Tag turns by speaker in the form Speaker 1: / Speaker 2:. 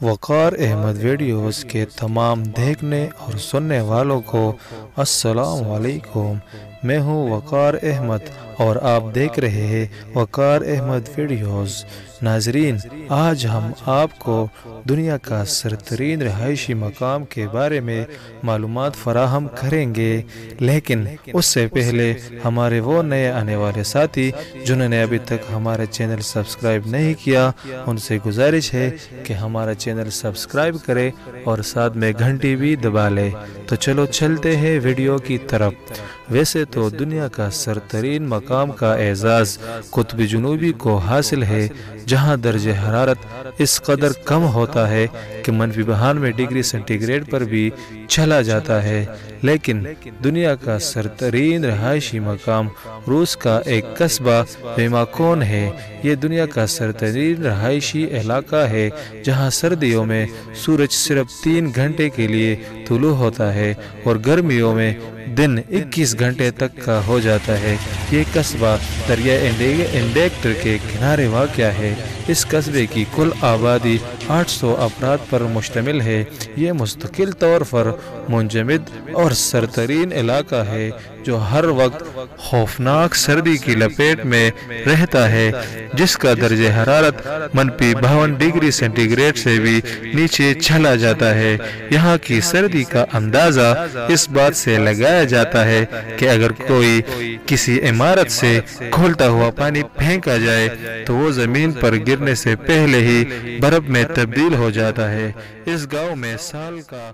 Speaker 1: وقار Ahmad videos کے تمام دیکھنے اور سننے والوں کو السلام علیکم۔ میں ہوں وقار احمد اور آپ دیکھ رہے ہیں وقار احمد ویڈیوز۔ ناظرین، آج ہم آپ کو دنیا کا سرترین رہائشی مقام کے بارے میں معلومات فراہم کریں گے، لیکن اس سے پہلے ہمارے وہ نئے آنے والے ساتھی جنہوں نے ابھی تک ہمارا چینل سبسکرائب نہیں کیا، ان سے گزارش ہے کہ ہمارا چینل سبسکرائب کرے اور ساتھ میں گھنٹی بھی دبا لے۔ تو چلو چلتے ہیں ویڈیو کی طرف۔ ویسے تو دنیا کا سرترین مقام کا اعزاز قطب جنوبی کو حاصل ہے، جہاں درجہ حرارت اس قدر کم ہوتا ہے کہ -92 ڈگری سینٹی گریڈ پر بھی چلا جاتا ہے۔ لیکن دنیا کا سرترین رہائشی مقام روس کا ایک قصبہ ریماکون ہے۔ یہ دنیا کا سرترین رہائشی علاقہ ہے جہاں سردیوں میں سورج صرف 3 گھنٹے کے لیے طلوع ہوتا ہے اور گرمیوں میں دن 21 گھنٹے تک کا ہو جاتا ہے۔ یہ قصبہ دریا انڈیکٹر کے کنارے واقع ہے۔ اس قصبے کی کل آبادی 800 افراد پر مشتمل ہے۔ یہ مستقل طور پر منجمد اور سرترین علاقہ ہے جو ہر وقت خوفناک سردی کی لپیٹ میں رہتا ہے، جس کا درجہ حرارت -52 ڈگری سینٹی گریڈ سے بھی نیچے چلا جاتا ہے۔ یہاں کی سردی کا اندازہ اس بات سے لگایا جاتا ہے کہ اگر کوئی کسی عمارت سے کھولتا ہوا پانی پھینکا جائے تو وہ زمین پر گرنے سے پہلے ہی برف میں تبدیل ہو جاتا ہے۔ اس گاؤں میں سال کا